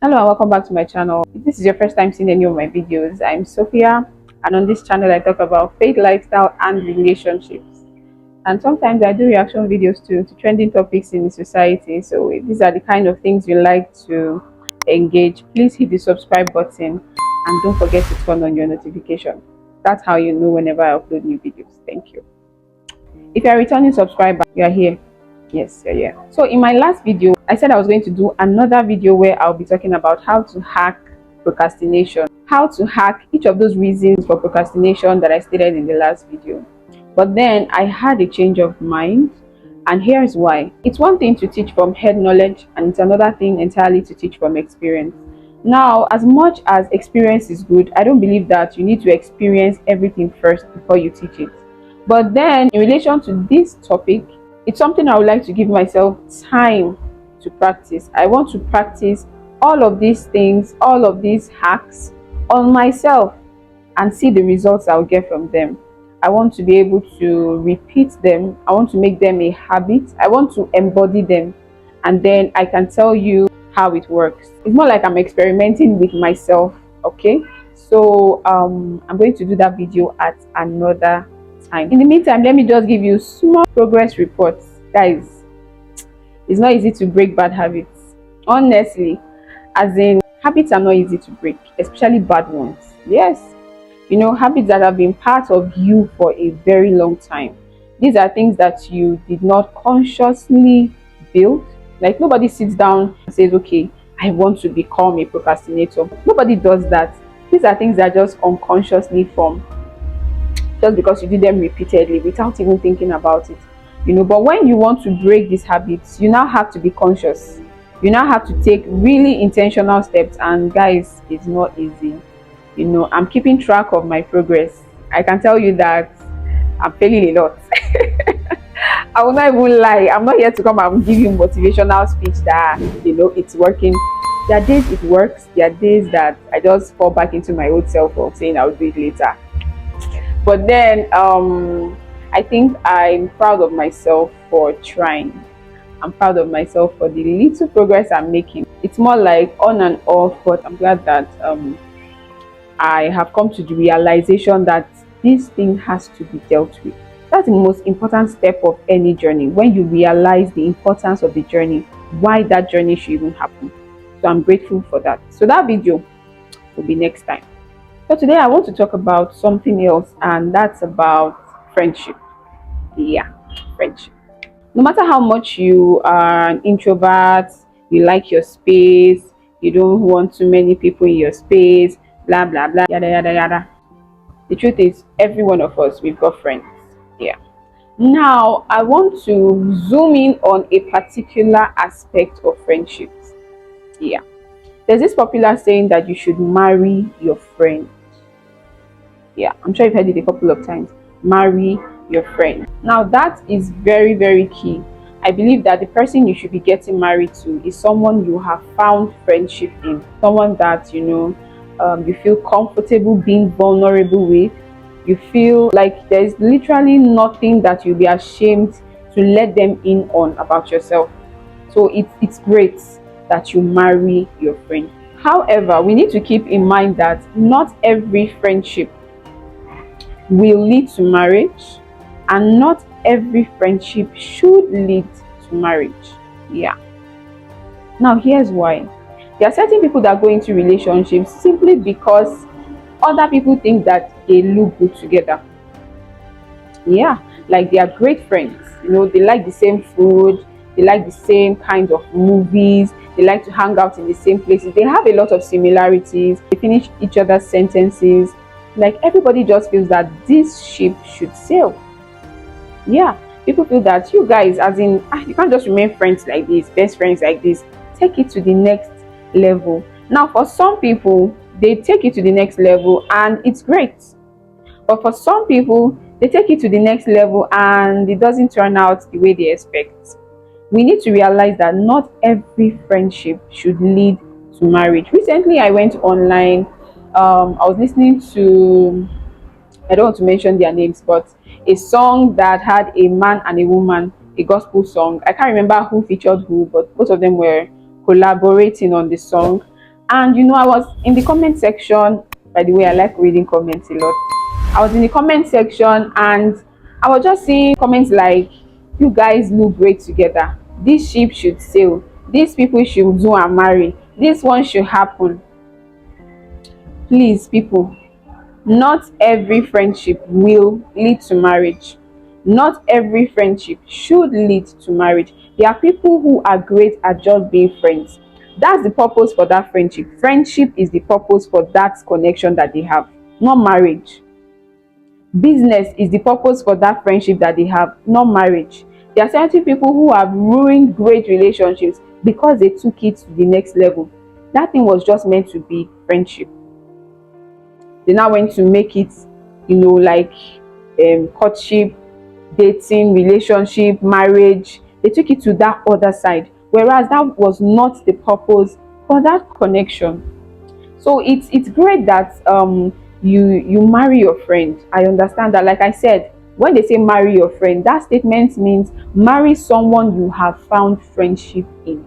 Hello and welcome back to my channel. If this is your first time seeing any of my videos, I'm Sophia, and on this channel I talk about faith, lifestyle and relationships. And sometimes I do reaction videos too to trending topics in the society. So if these are the kind of things you like to engage, please hit the subscribe button and don't forget to turn on your notification. That's how you know whenever I upload new videos. Thank you. If you're a returning subscriber, you are here. Yes, yeah. So in my last video, I said I was going to do another video where I'll be talking about how to hack procrastination, how to hack each of those reasons for procrastination that I stated in the last video. But then I had a change of mind, and here's why. It's one thing to teach from head knowledge, and it's another thing entirely to teach from experience. Now, as much as experience is good, I don't believe that you need to experience everything first before you teach it. But then in relation to this topic, it's something I would like to give myself time to practice. I want to practice all of these things, all of these hacks on myself and see the results I'll get from them. I want to be able to repeat them. I want to make them a habit. I want to embody them. And then I can tell you how it works. It's more like I'm experimenting with myself, okay? So I'm going to do that video at another time. In the meantime, let me just give you small progress reports. Guys, it's not easy to break bad habits. Honestly, as in, habits are not easy to break, especially bad ones. Yes, you know, habits that have been part of you for a very long time. These are things that you did not consciously build. Like, nobody sits down and says, okay, I want to become a procrastinator. Nobody does that. These are things that just unconsciously form, just because you did them repeatedly without even thinking about it, you know. But when you want to break these habits, you now have to be conscious. You now have to take really intentional steps, and guys, it's not easy. You know, I'm keeping track of my progress. I can tell you that I'm failing a lot. I will not even lie. I'm not here to come and give you motivational speech that, you know, it's working. There are days it works. There are days that I just fall back into my old self of saying I'll do it later. But then I think I'm proud of myself for trying. I'm proud of myself for the little progress I'm making. It's more like on and off, but I'm glad that I have come to the realization that this thing has to be dealt with. That's the most important step of any journey, when you realize the importance of the journey, why that journey should even happen. So I'm grateful for that. So that video will be next time. So today I want to talk about something else, and that's about friendship. Yeah, friendship. No matter how much you are an introvert, you like your space, you don't want too many people in your space, blah blah blah, yada yada yada. The truth is, every one of us, we've got friends. Yeah. Now I want to zoom in on a particular aspect of friendships. Yeah. There's this popular saying that you should marry your friend. Yeah, I'm sure you've heard it a couple of times. Marry your friend. Now that is very, very key. I believe that the person you should be getting married to is someone you have found friendship in, someone that, you know, you feel comfortable being vulnerable with. You feel like there's literally nothing that you'll be ashamed to let them in on about yourself. So it's great that you marry your friend. However, we need to keep in mind that not every friendship will lead to marriage, and not every friendship should lead to marriage. Yeah. Now here's why. There are certain people that go into relationships simply because other people think that they look good together. Yeah, like they are great friends. You know, they like the same food, they like the same kind of movies, they like to hang out in the same places. They have a lot of similarities. They finish each other's sentences. Like, everybody just feels that this ship should sail. Yeah, people feel that you guys, as in, you can't just remain friends like this, best friends like this. Take it to the next level. Now, for some people, they take it to the next level and it's great. But for some people, they take it to the next level and it doesn't turn out the way they expect. We need to realize that not every friendship should lead to marriage. Recently, I went online. I was listening to, I don't want to mention their names, but a song that had a man and a woman, a gospel song. I can't remember who featured who, but both of them were collaborating on the song. And I was in the comment section. By the way, I like reading comments a lot. I was in the comment section and I was just seeing comments like, "You guys look great together. This ship should sail. These people should do and marry. This one should happen." Please, people, not every friendship will lead to marriage. Not every friendship should lead to marriage. There are people who are great at just being friends. That's the purpose for that friendship. Friendship is the purpose for that connection that they have, not marriage. Business is the purpose for that friendship that they have, not marriage. There are certain people who have ruined great relationships because they took it to the next level. That thing was just meant to be friendship. They now went to make it, like courtship, dating, relationship, marriage. They took it to that other side, whereas that was not the purpose for that connection. So it's great that you marry your friend. I understand that. Like I said, when they say marry your friend, that statement means marry someone you have found friendship in.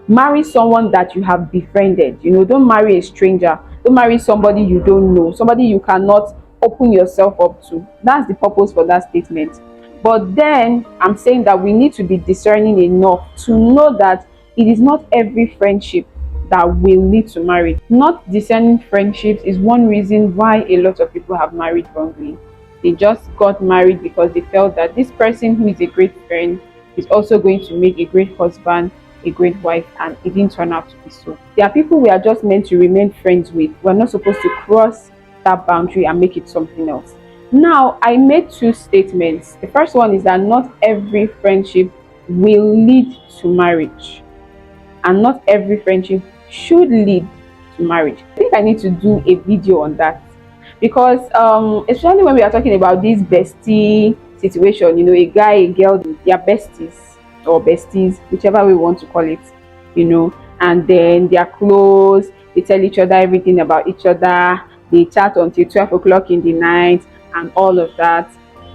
Marry someone that you have befriended. Don't marry a stranger. Don't marry somebody you don't know, somebody you cannot open yourself up to. That's the purpose for that statement. But then I'm saying that we need to be discerning enough to know that it is not every friendship that will lead to marriage. Not discerning friendships is one reason why a lot of people have married wrongly. They just got married because they felt that this person who is a great friend is also going to make a great husband, a great wife, and it didn't turn out to be so. There are people we are just meant to remain friends with. We're not supposed to cross that boundary and make it something else. Now, I made two statements. The first one is that not every friendship will lead to marriage, and not every friendship should lead to marriage. I think I need to do a video on that because especially when we are talking about this bestie situation, a guy, a girl, they are besties or besties, whichever we want to call it, and then they are close, they tell each other everything about each other, they chat until 12 o'clock in the night and all of that.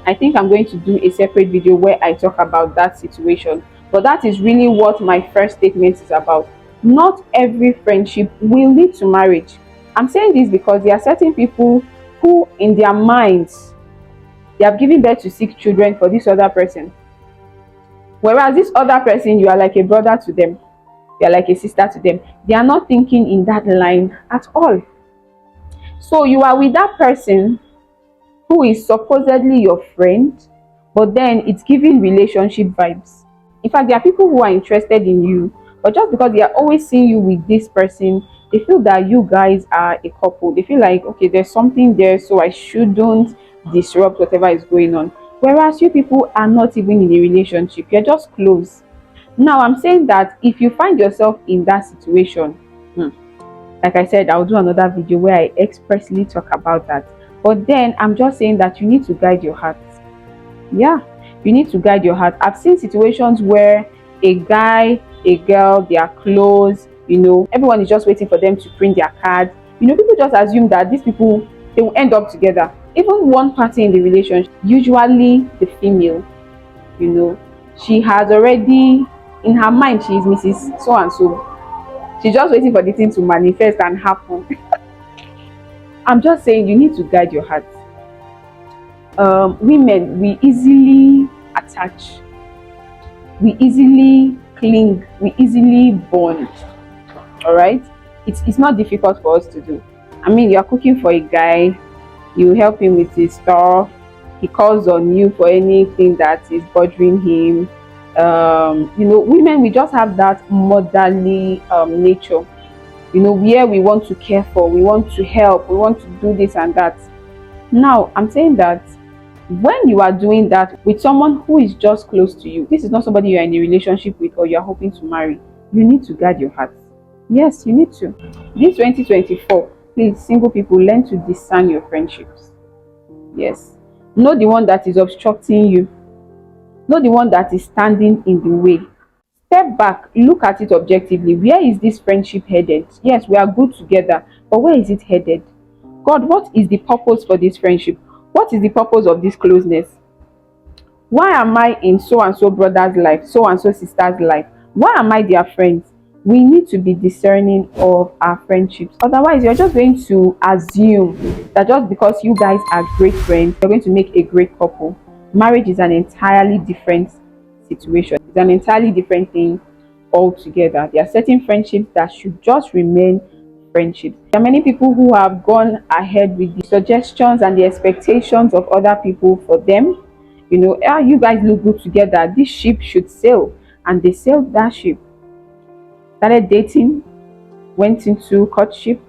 I think I'm going to do a separate video where I talk about that situation. But that is really what my first statement is about. Not every friendship will lead to marriage. I'm saying this because there are certain people who, in their minds, they have given birth to 6 children for this other person. Whereas this other person, you are like a brother to them. You are like a sister to them. They are not thinking in that line at all. So you are with that person who is supposedly your friend, but then it's giving relationship vibes. In fact, there are people who are interested in you, but just because they are always seeing you with this person, they feel that you guys are a couple. They feel like, okay, there's something there, so I shouldn't disrupt whatever is going on. Whereas you people are not even in a relationship, you're just close. Now, I'm saying that if you find yourself in that situation, like I said, I'll do another video where I expressly talk about that. But then I'm just saying that you need to guide your heart. Yeah, you need to guide your heart. I've seen situations where a guy, a girl, they are close, everyone is just waiting for them to print their card. People just assume that these people, they will end up together. Even one party in the relationship, usually the female, she has already, in her mind, she is Mrs. So and so. She's just waiting for the thing to manifest and happen. I'm just saying you need to guide your heart. Women, we easily attach, we easily cling, we easily bond. All right, it's not difficult for us to do. I mean, you're cooking for a guy, you help him with his stuff, he calls on you for anything that is bothering him. Women, we just have that motherly nature, where we want to care for, we want to help, we want to do this and that. Now, I'm saying that when you are doing that with someone who is just close to you, this is not somebody you're in a relationship with or you're hoping to marry, you need to guard your heart. Yes, you need to. This 2024, please, single people, learn to discern your friendships. Yes. Know the one that is obstructing you. Know the one that is standing in the way. Step back, look at it objectively. Where is this friendship headed? Yes, we are good together, but where is it headed? God, what is the purpose for this friendship? What is the purpose of this closeness? Why am I in so and so brother's life, so and so sister's life? Why am I their friends? We need to be discerning of our friendships. Otherwise, you're just going to assume that just because you guys are great friends, you're going to make a great couple. Marriage is an entirely different situation. It's an entirely different thing altogether. There are certain friendships that should just remain friendships. There are many people who have gone ahead with the suggestions and the expectations of other people for them. You guys look good together. This ship should sail. And they sailed that ship, started dating, went into courtship,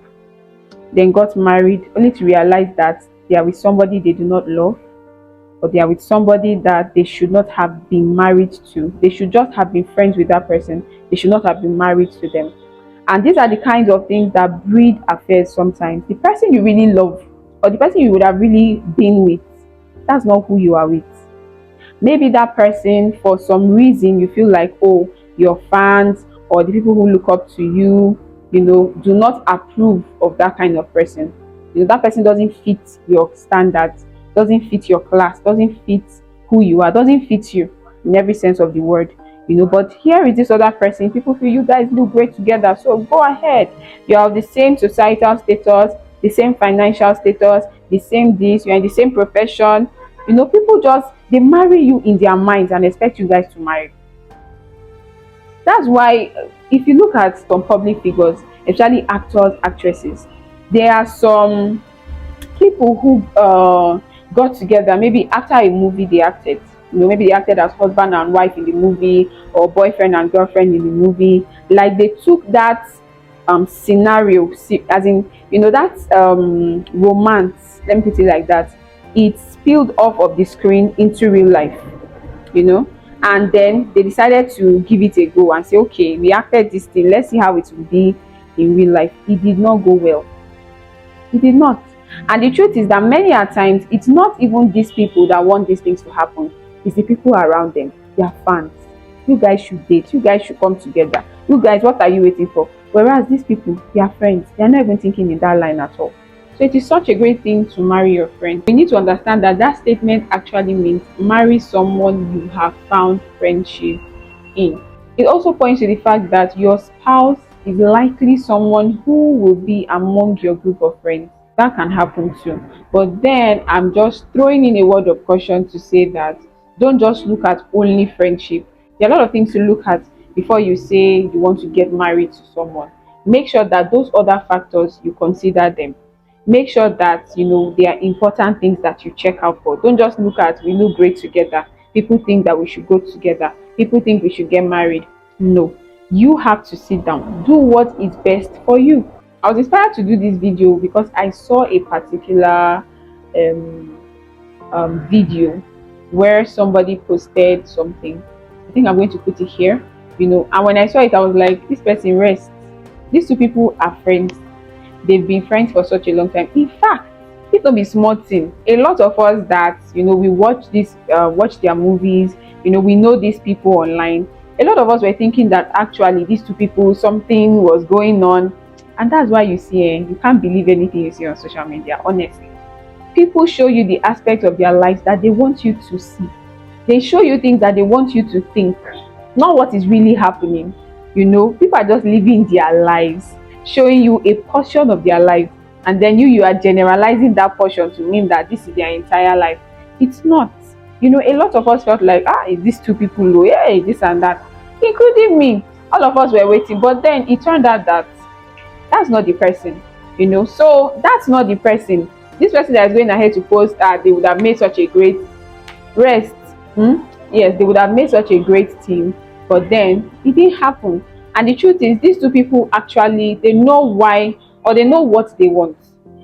then got married, only to realize that they are with somebody they do not love, or they are with somebody that they should not have been married to. They should just have been friends with that person. They should not have been married to them. And these are the kinds of things that breed affairs sometimes. The person you really love, or the person you would have really been with, that's not who you are with. Maybe that person, for some reason, you feel like, oh, your fans or the people who look up to you, do not approve of that kind of person. That person doesn't fit your standards, doesn't fit your class, doesn't fit who you are, doesn't fit you in every sense of the word. But here is this other person. People feel you guys look great together, so go ahead. You have the same societal status, the same financial status, the same this, you're in the same profession. People just, they marry you in their minds and expect you guys to marry. That's why, if you look at some public figures, especially actors, actresses, there are some people who got together. Maybe after a movie they acted. Maybe they acted as husband and wife in the movie, or boyfriend and girlfriend in the movie. Like, they took that scenario, as in, that romance, let me put it like that, it spilled off of the screen into real life. And then they decided to give it a go and say, okay, we acted this thing, let's see how it will be in real life. It did not go well. It did not. And the truth is that many a times, it's not even these people that want these things to happen. It's the people around them. Their fans. You guys should date. You guys should come together. You guys, what are you waiting for? Whereas these people, they are friends. They are not even thinking in that line at all. So it is such a great thing to marry your friend. We need to understand that that statement actually means marry someone you have found friendship in. It also points to the fact that your spouse is likely someone who will be among your group of friends. That can happen too. But then I'm just throwing in a word of caution to say that don't just look at only friendship. There are a lot of things to look at before you say you want to get married to someone. Make sure that those other factors, you consider them. Make sure that they are important things that you check out for. Don't just look at, we look great together, people think that we should go together, people think we should get married. No, you have to sit down, do what is best for you. I was inspired to do this video because I saw a particular video where somebody posted something. I think I'm going to put it here. And when I saw it, I was like, this person rests. These two people are friends. They've been friends for such a long time. In fact, it will be small thing. A lot of us that we watch their movies, we know these people online. A lot of us were thinking that actually these two people, something was going on. And that's why you see, you can't believe anything you see on social media, honestly. People show you the aspect of their lives that they want you to see. They show you things that they want you to think, not what is really happening. People are just living their lives, showing you a portion of their life, and then you are generalizing that portion to mean that this is their entire life. It's not. A lot of us felt like, is these two people low? Yeah, this and that, including me. All of us were waiting, but then it turned out that that's not the person. So that's not the person. This person that is going ahead to post that they would have made such a great rest. Yes, they would have made such a great team, but then it didn't happen. And the truth is, these two people actually, they know why, or they know what they want.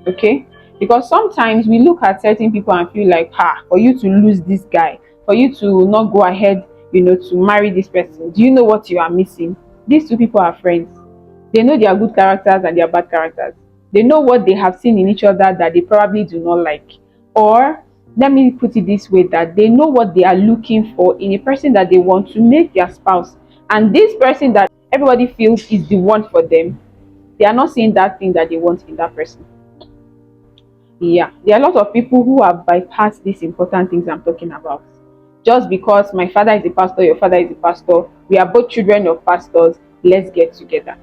Okay? Because sometimes we look at certain people and feel like, for you to lose this guy, for you to not go ahead, to marry this person, do you know what you are missing? These two people are friends. They know their good characters and their bad characters. They know what they have seen in each other that they probably do not like. Or, let me put it this way, that they know what they are looking for in a person that they want to make their spouse. And this person that everybody feels is the one for them, they are not seeing that thing that they want in that person. Yeah, there are a lot of people who have bypassed these important things I'm talking about. Just because my father is a pastor, your father is a pastor, we are both children of pastors, let's get together.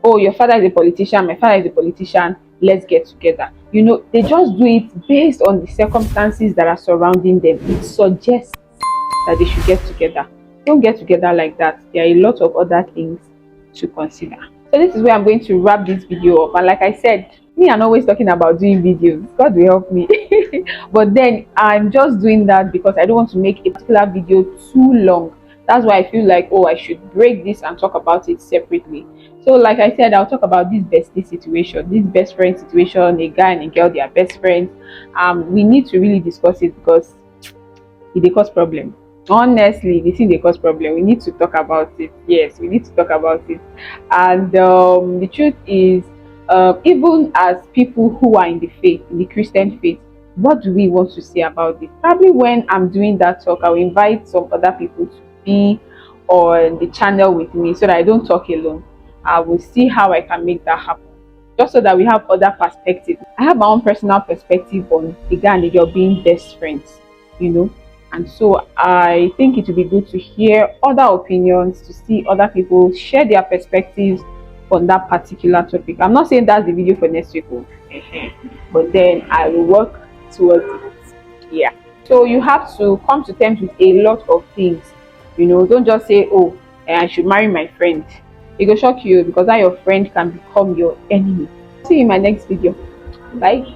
Oh, your father is a politician, my father is a politician, let's get together. They just do it based on the circumstances that are surrounding them. It suggests that they should get together. Don't get together like that. There are a lot of other things to consider. So this is where I'm going to wrap this video up. And like I said, me, I'm always talking about doing videos. God will help me. But then I'm just doing that because I don't want to make a particular video too long. That's why I feel like, oh, I should break this and talk about it separately. So like I said, I'll talk about this bestie situation, this best friend situation. A guy and a girl, they are best friends. We need to really discuss it because it dey cause problem. Honestly, the thing dey cause problem. We need to talk about it. Yes, we need to talk about it. And the truth is, even as people who are in the faith, in the Christian faith, what do we want to say about this? Probably when I'm doing that talk, I'll invite some other people to be on the channel with me so that I don't talk alone. I will see how I can make that happen. Just so that we have other perspectives. I have my own personal perspective on the guy and the girl being best friends, and so I think it would be good to hear other opinions, to see other people share their perspectives on that particular topic. I'm not saying that's the video for next week, but then I will work towards it. Yeah. So you have to come to terms with a lot of things. Don't just say, oh, I should marry my friend. It will shock you because that your friend can become your enemy. See you in my next video. Bye.